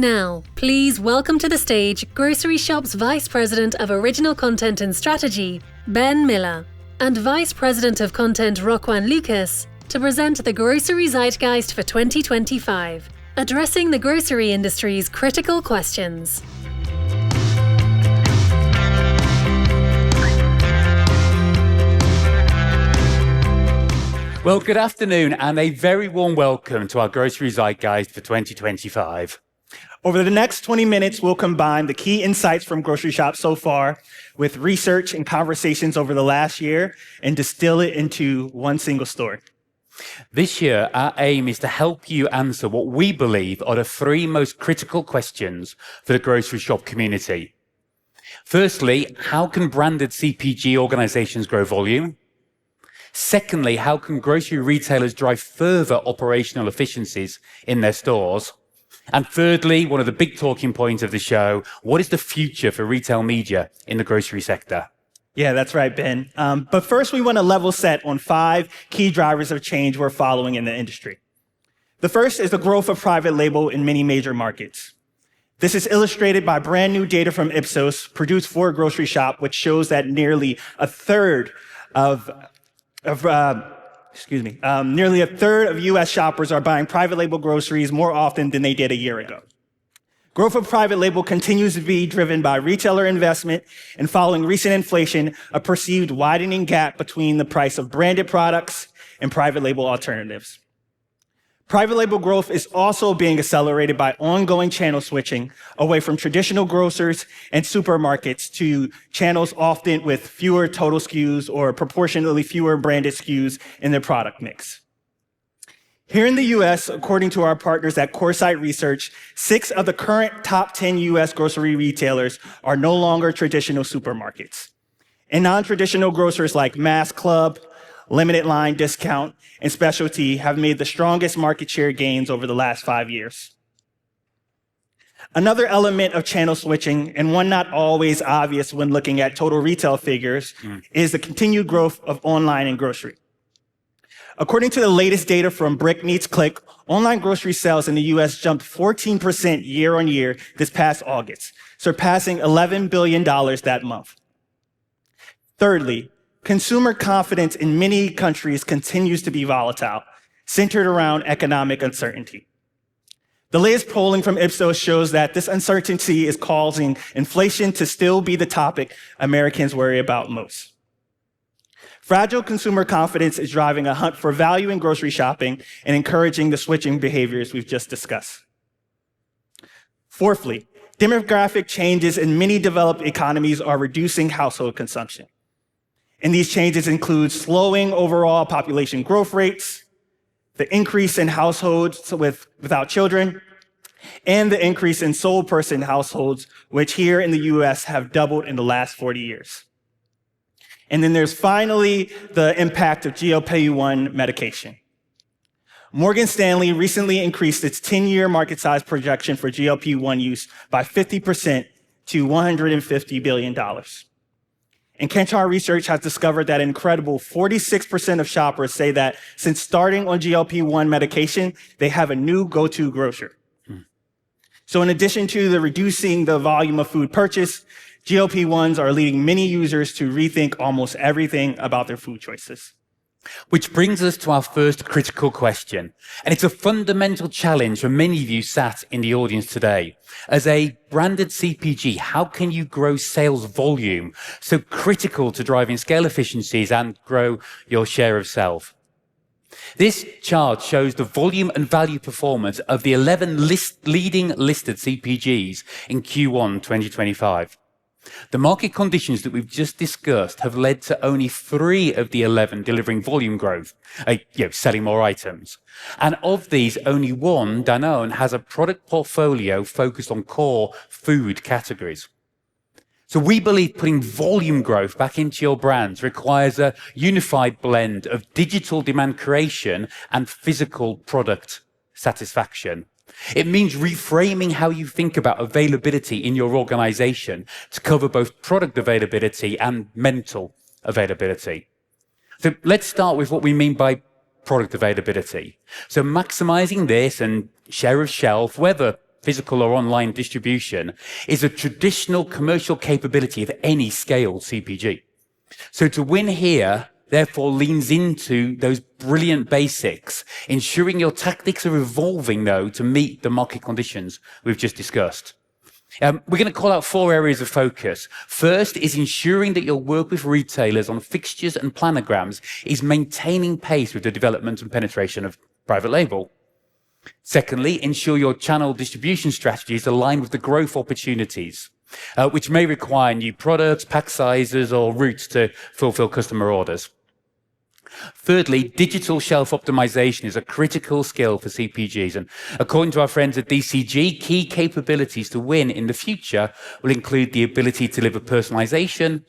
Now, please welcome to the stage Groceryshop's Vice President of Original Content and Strategy, Ben Miller, and Vice President of Content Rocquan Lucas to present the Grocery Zeitgeist for 2025, addressing the grocery industry's critical questions. Well, good afternoon and a very warm welcome to our Grocery Zeitgeist for 2025. Over the next 20 minutes, we'll combine the key insights from Groceryshop so far with research and conversations over the last year and distill it into one single story. This year, our aim is to help you answer what we believe are the three most critical questions for the Groceryshop community. Firstly, how can branded CPG organizations grow volume? Secondly, how can grocery retailers drive further operational efficiencies in their stores? And thirdly, one of the big talking points of the show, what is the future for retail media in the grocery sector? Yeah, that's right, Ben. But first, we want to level set on 5 key drivers of change we're following in the industry. The first is the growth of private label in many major markets. This is illustrated by brand new data from Ipsos produced for Groceryshop, which shows that nearly a third of U.S. shoppers are buying private label groceries more often than they did a year ago. Growth of private label continues to be driven by retailer investment and following recent inflation, a perceived widening gap between the price of branded products and private label alternatives. Private label growth is also being accelerated by ongoing channel switching away from traditional grocers and supermarkets to channels often with fewer total SKUs or proportionally fewer branded SKUs in their product mix. Here in the US, according to our partners at Coresight Research, 6 of the current top 10 US grocery retailers are no longer traditional supermarkets. And non-traditional grocers like Mass Club, Limited Line Discount, and Specialty have made the strongest market share gains over the last 5 years. Another element of channel switching, and one not always obvious when looking at total retail figures, is the continued growth of online and grocery. According to the latest data from Brick Meets Click, online grocery sales in the US jumped 14% year on year this past August, surpassing $11 billion that month. Thirdly, consumer confidence in many countries continues to be volatile, centered around economic uncertainty. The latest polling from Ipsos shows that this uncertainty is causing inflation to still be the topic Americans worry about most. Fragile consumer confidence is driving a hunt for value in grocery shopping and encouraging the switching behaviors we've just discussed. Fourthly, demographic changes in many developed economies are reducing household consumption. And these changes include slowing overall population growth rates, the increase in households without children, and the increase in sole person households, which here in the US have doubled in the last 40 years. And then there's finally the impact of GLP-1 medication. Morgan Stanley recently increased its 10-year market size projection for GLP-1 use by 50% to $150 billion. And Kantar Research has discovered that an incredible 46% of shoppers say that since starting on GLP-1 medication, they have a new go-to grocer. So in addition to reducing the volume of food purchased, GLP-1s are leading many users to rethink almost everything about their food choices. Which brings us to our first critical question. And it's a fundamental challenge for many of you sat in the audience today. As a branded CPG, how can you grow sales volume so critical to driving scale efficiencies and grow your share of shelf? This chart shows the volume and value performance of the 11 leading listed CPGs in Q1 2025. The market conditions that we've just discussed have led to only 3 of the 11 delivering volume growth, selling more items. And of these, only one, Danone, has a product portfolio focused on core food categories. So we believe putting volume growth back into your brands requires a unified blend of digital demand creation and physical product satisfaction. It means reframing how you think about availability in your organization to cover both product availability and mental availability. So let's start with what we mean by product availability. So maximizing this and share of shelf, whether physical or online distribution, is a traditional commercial capability of any scaled CPG. So to win here, therefore, leans into those brilliant basics, ensuring your tactics are evolving, though, to meet the market conditions we've just discussed. We're going to call out 4 areas of focus. First is ensuring that your work with retailers on fixtures and planograms is maintaining pace with the development and penetration of private label. Secondly, ensure your channel distribution strategy is aligned with the growth opportunities, which may require new products, pack sizes, or routes to fulfill customer orders. Thirdly, digital shelf optimization is a critical skill for CPGs. And according to our friends at DCG, key capabilities to win in the future will include the ability to deliver personalization,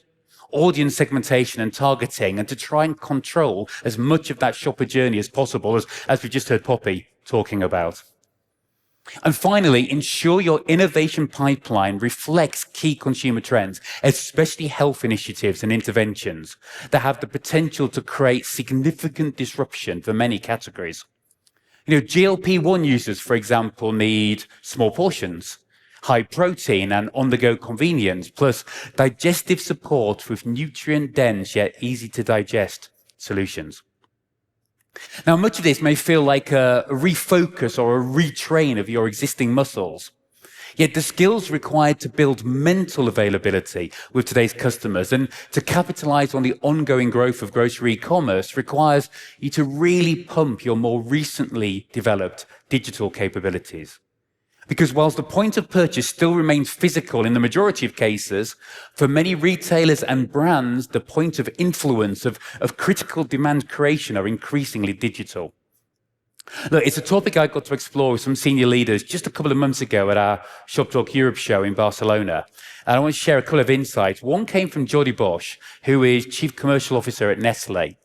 audience segmentation and targeting, and to try and control as much of that shopper journey as possible, as we just heard Poppy talking about. And finally, ensure your innovation pipeline reflects key consumer trends, especially health initiatives and interventions that have the potential to create significant disruption for many categories. GLP-1 users, for example, need small portions, high protein and on-the-go convenience, plus digestive support with nutrient-dense yet easy-to-digest solutions. Now, much of this may feel like a refocus or a retrain of your existing muscles. Yet the skills required to build mental availability with today's customers and to capitalize on the ongoing growth of grocery e-commerce requires you to really pump your more recently developed digital capabilities. Because whilst the point of purchase still remains physical in the majority of cases, for many retailers and brands, the point of influence of critical demand creation are increasingly digital. Look, it's a topic I got to explore with some senior leaders just a couple of months ago at our Shop Talk Europe show in Barcelona. And I want to share a couple of insights. One came from Jordi Bosch, who is Chief Commercial Officer at Nestlé.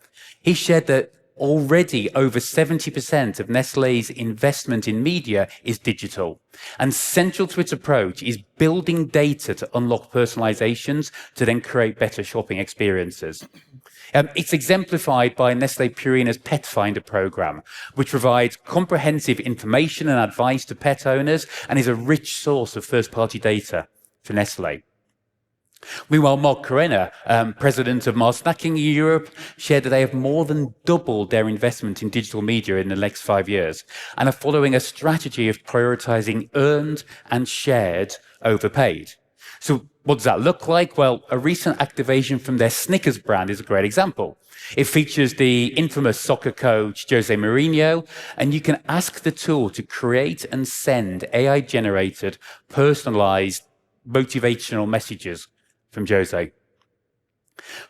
He shared that already over 70% of Nestlé's investment in media is digital. And central to its approach is building data to unlock personalizations to then create better shopping experiences. It's exemplified by Nestlé Purina's Pet Finder program, which provides comprehensive information and advice to pet owners and is a rich source of first-party data for Nestlé. Meanwhile, Mark Carena, president of Mars Snacking in Europe, shared that they have more than doubled their investment in digital media in the next 5 years and are following a strategy of prioritizing earned and shared over paid. So what does that look like? Well, a recent activation from their Snickers brand is a great example. It features the infamous soccer coach Jose Mourinho, and you can ask the tool to create and send AI-generated, personalized, motivational messages from Jose.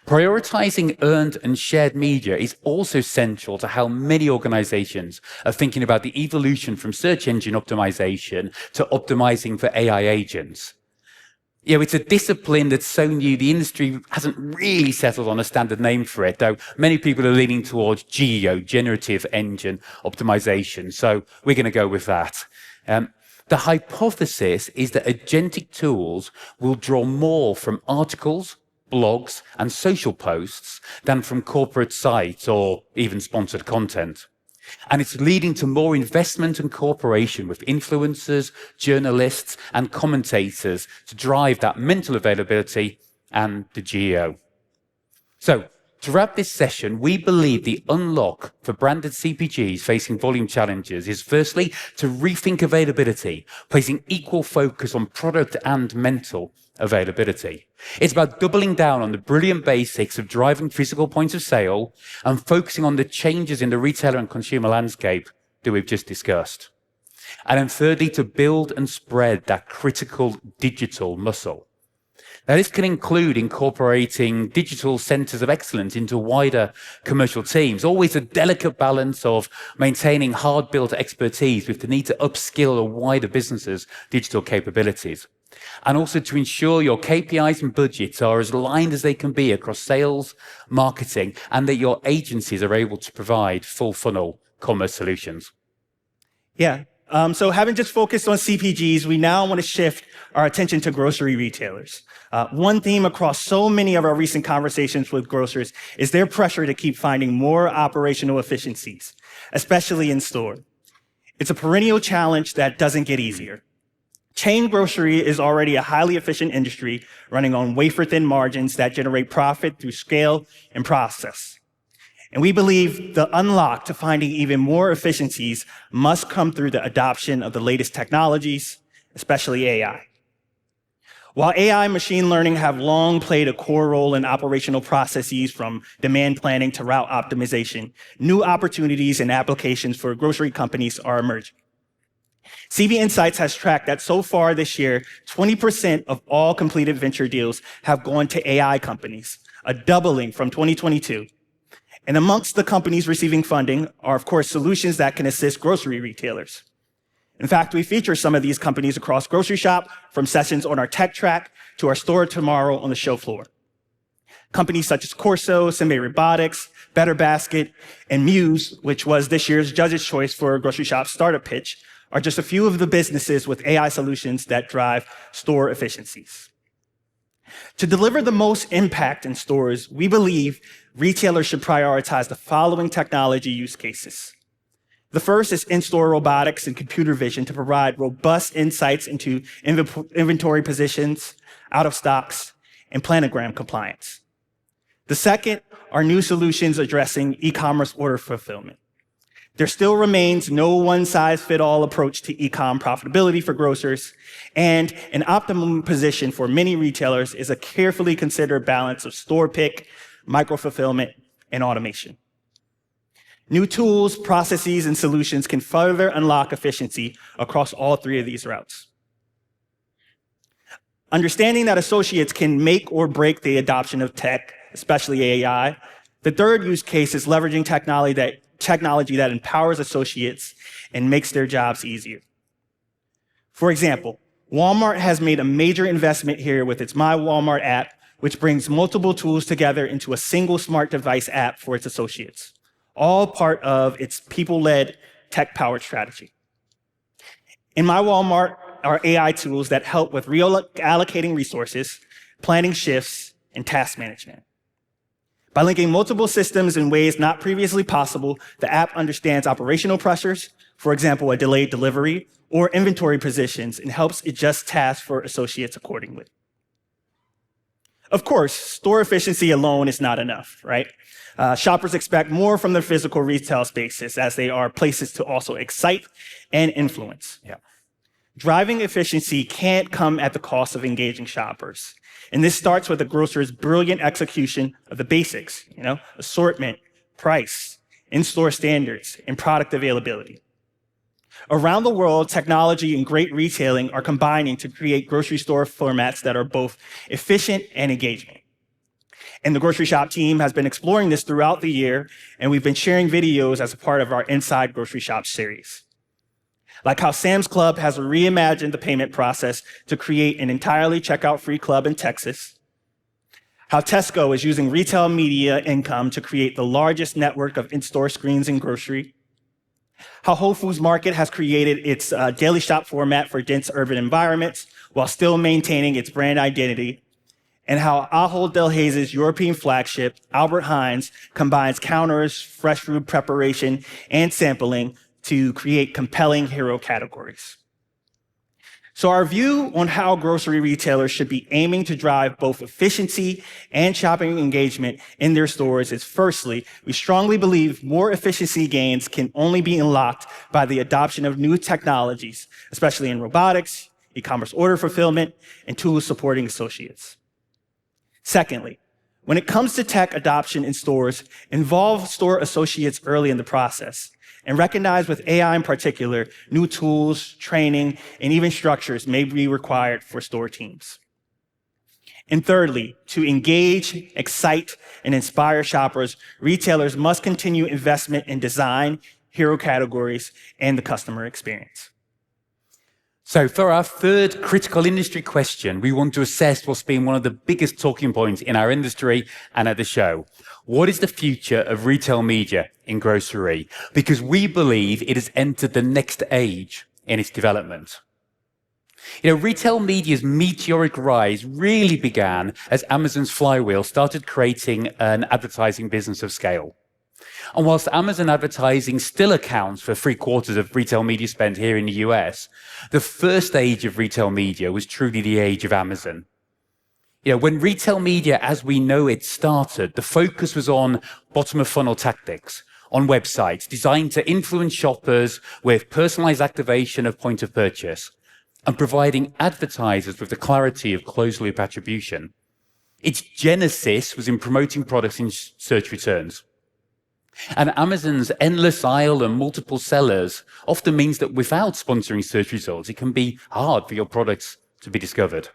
Prioritizing earned and shared media is also central to how many organizations are thinking about the evolution from search engine optimization to optimizing for AI agents. It's a discipline that's so new, the industry hasn't really settled on a standard name for it, though many people are leaning towards GEO, Generative Engine Optimization. So we're going to go with that. The hypothesis is that agentic tools will draw more from articles, blogs, and social posts than from corporate sites or even sponsored content. And it's leading to more investment and cooperation with influencers, journalists, and commentators to drive that mental availability and the GEO. So, to wrap this session, we believe the unlock for branded CPGs facing volume challenges is firstly to rethink availability, placing equal focus on product and mental availability. It's about doubling down on the brilliant basics of driving physical points of sale and focusing on the changes in the retailer and consumer landscape that we've just discussed. And then thirdly, to build and spread that critical digital muscle. Now, this can include incorporating digital centers of excellence into wider commercial teams, always a delicate balance of maintaining hard-built expertise with the need to upskill a wider business's digital capabilities. And also to ensure your KPIs and budgets are as aligned as they can be across sales, marketing, and that your agencies are able to provide full funnel commerce solutions. So having just focused on CPGs, we now want to shift our attention to grocery retailers. One theme across so many of our recent conversations with grocers is their pressure to keep finding more operational efficiencies, especially in store. It's a perennial challenge that doesn't get easier. Chain grocery is already a highly efficient industry running on wafer-thin margins that generate profit through scale and process. And we believe the unlock to finding even more efficiencies must come through the adoption of the latest technologies, especially AI. While AI and machine learning have long played a core role in operational processes from demand planning to route optimization, new opportunities and applications for grocery companies are emerging. CB Insights has tracked that so far this year, 20% of all completed venture deals have gone to AI companies, a doubling from 2022. And amongst the companies receiving funding are, of course, solutions that can assist grocery retailers. In fact, we feature some of these companies across Groceryshop, from sessions on our tech track to our store tomorrow on the show floor. Companies such as Corso, Simbe Robotics, Better Basket, and Muse, which was this year's Judge's Choice for Groceryshop's startup pitch, are just a few of the businesses with AI solutions that drive store efficiencies. To deliver the most impact in stores, we believe retailers should prioritize the following technology use cases. The first is in-store robotics and computer vision to provide robust insights into inventory positions, out of stocks, and planogram compliance. The second are new solutions addressing e-commerce order fulfillment. There still remains no one-size-fits-all approach to e-com profitability for grocers, and an optimum position for many retailers is a carefully considered balance of store pick, micro-fulfillment, and automation. New tools, processes, and solutions can further unlock efficiency across all three of these routes. Understanding that associates can make or break the adoption of tech, especially AI, the third use case is leveraging technology that empowers associates and makes their jobs easier. For example, Walmart has made a major investment here with its My Walmart app, which brings multiple tools together into a single smart device app for its associates, all part of its people-led, tech-powered strategy. In My Walmart are AI tools that help with reallocating resources, planning shifts, and task management. By linking multiple systems in ways not previously possible, the app understands operational pressures, for example, a delayed delivery, or inventory positions, and helps adjust tasks for associates accordingly. Of course, store efficiency alone is not enough, right? Shoppers expect more from their physical retail spaces, as they are places to also excite and influence. Yeah. Driving efficiency can't come at the cost of engaging shoppers. And this starts with the grocer's brilliant execution of the basics, assortment, price, in-store standards, and product availability. Around the world, technology and great retailing are combining to create grocery store formats that are both efficient and engaging. And the Groceryshop team has been exploring this throughout the year, and we've been sharing videos as a part of our Inside Groceryshop series. Like how Sam's Club has reimagined the payment process to create an entirely checkout-free club in Texas. How Tesco is using retail media income to create the largest network of in-store screens in grocery. How Whole Foods Market has created its daily shop format for dense urban environments while still maintaining its brand identity. And how Ahold Delhaize's European flagship, Albert Heijn's, combines counters, fresh food preparation, and sampling to create compelling hero categories. So our view on how grocery retailers should be aiming to drive both efficiency and shopping engagement in their stores is, firstly, we strongly believe more efficiency gains can only be unlocked by the adoption of new technologies, especially in robotics, e-commerce order fulfillment, and tools supporting associates. Secondly, when it comes to tech adoption in stores, involve store associates early in the process, and recognize with AI in particular, new tools, training, and even structures may be required for store teams. And thirdly, to engage, excite, and inspire shoppers, retailers must continue investment in design, hero categories, and the customer experience. So for our third critical industry question, we want to assess what's been one of the biggest talking points in our industry and at the show. What is the future of retail media in grocery? Because we believe it has entered the next age in its development. Retail media's meteoric rise really began as Amazon's flywheel started creating an advertising business of scale. And whilst Amazon advertising still accounts for 3/4 of retail media spend here in the US, the first age of retail media was truly the age of Amazon. When retail media as we know it started, the focus was on bottom of funnel tactics, on websites designed to influence shoppers with personalized activation of point of purchase and providing advertisers with the clarity of closed loop attribution. Its genesis was in promoting products in search returns. And Amazon's endless aisle and multiple sellers often means that without sponsoring search results, it can be hard for your products to be discovered.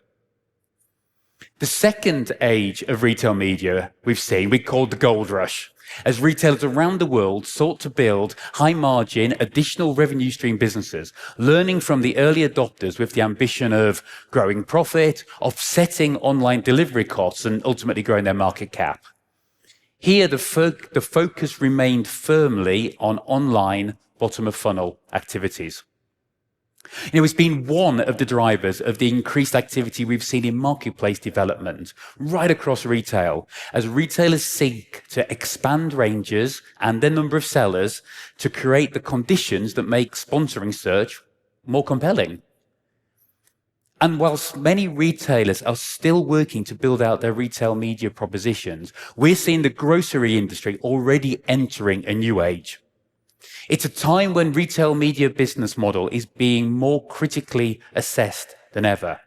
The second age of retail media we called the gold rush, as retailers around the world sought to build high-margin, additional revenue stream businesses, learning from the early adopters with the ambition of growing profit, offsetting online delivery costs, and ultimately growing their market cap. Here, the focus remained firmly on online bottom-of-funnel activities. It's been one of the drivers of the increased activity we've seen in marketplace development right across retail, as retailers seek to expand ranges and their number of sellers to create the conditions that make sponsoring search more compelling. And whilst many retailers are still working to build out their retail media propositions, we're seeing the grocery industry already entering a new age. It's a time when retail media business model is being more critically assessed than ever,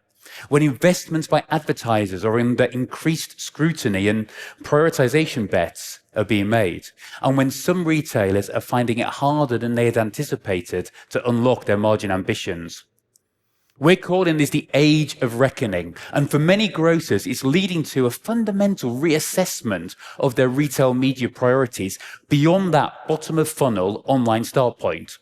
when investments by advertisers are under increased scrutiny and prioritization bets are being made, and when some retailers are finding it harder than they had anticipated to unlock their margin ambitions. We're calling this the age of reckoning, and for many grocers, it's leading to a fundamental reassessment of their retail media priorities beyond that bottom of funnel online start point.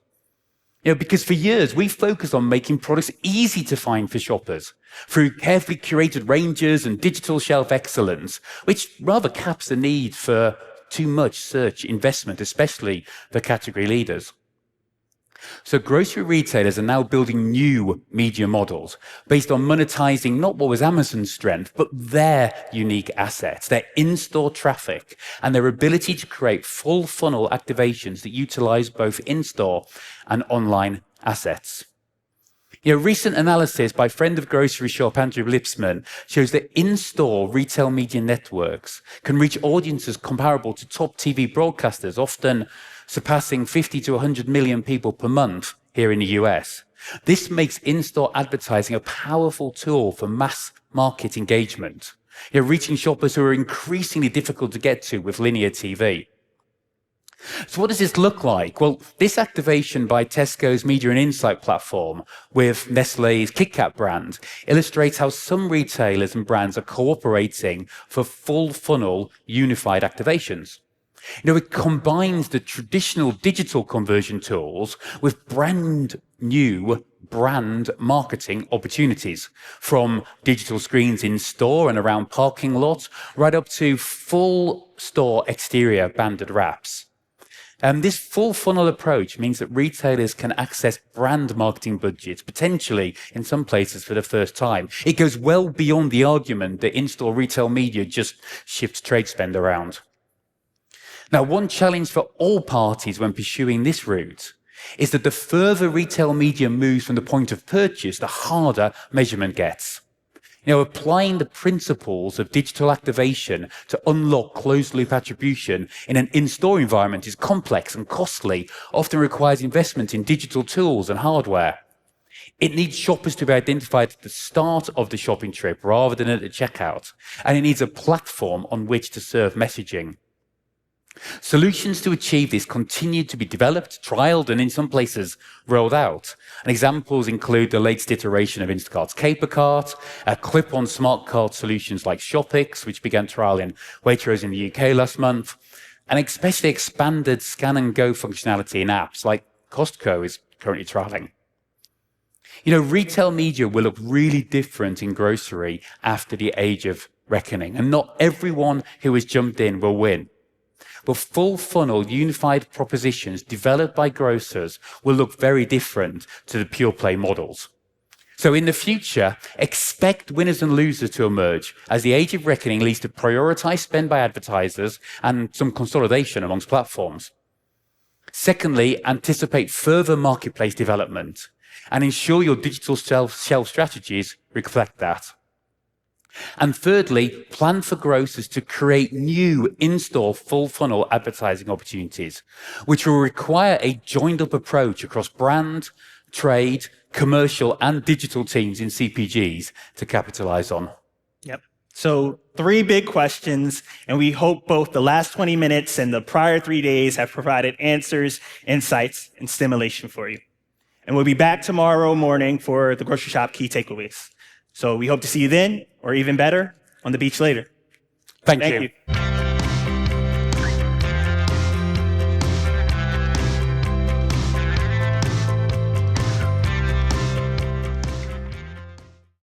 Because for years, we focused on making products easy to find for shoppers through carefully curated ranges and digital shelf excellence, which rather caps the need for too much search investment, especially for category leaders. So grocery retailers are now building new media models based on monetizing not what was Amazon's strength, but their unique assets, their in-store traffic, and their ability to create full funnel activations that utilize both in-store and online assets. Recent analysis by friend of Groceryshop, Andrew Lipsman, shows that in-store retail media networks can reach audiences comparable to top TV broadcasters, often surpassing 50 to 100 million people per month here in the US. This makes in-store advertising a powerful tool for mass market engagement, reaching shoppers who are increasingly difficult to get to with linear TV. So what does this look like? Well, this activation by Tesco's Media and Insight platform with Nestlé's KitKat brand illustrates how some retailers and brands are cooperating for full funnel unified activations. It combines the traditional digital conversion tools with brand new brand marketing opportunities, from digital screens in store and around parking lots, right up to full store exterior banded wraps. This full funnel approach means that retailers can access brand marketing budgets, potentially in some places for the first time. It goes well beyond the argument that in-store retail media just shifts trade spend around. Now, one challenge for all parties when pursuing this route is that the further retail media moves from the point of purchase, the harder measurement gets. Applying the principles of digital activation to unlock closed-loop attribution in an in-store environment is complex and costly, often requires investment in digital tools and hardware. It needs shoppers to be identified at the start of the shopping trip rather than at the checkout, and it needs a platform on which to serve messaging. Solutions to achieve this continue to be developed, trialed, and in some places rolled out. And examples include the latest iteration of Instacart's Caper Cart, clip-on smart card solutions like Shopix, which began trial in Waitrose in the UK last month, and especially expanded scan and go functionality in apps like Costco is currently trialing. Retail media will look really different in grocery after the age of reckoning, and not everyone who has jumped in will win. But full funnel unified propositions developed by grocers will look very different to the pure play models. So in the future, expect winners and losers to emerge as the age of reckoning leads to prioritized spend by advertisers and some consolidation amongst platforms. Secondly, anticipate further marketplace development and ensure your digital shelf strategies reflect that. And thirdly, plan for grocers to create new in-store full funnel advertising opportunities, which will require a joined-up approach across brand, trade, commercial and digital teams in CPGs to capitalize on. Yep. So 3 big questions, and we hope both the last 20 minutes and the prior 3 days have provided answers, insights, and stimulation for you. And we'll be back tomorrow morning for the Grocery Shop Key Takeaways. So we hope to see you then, or even better, on the beach later. Thank you.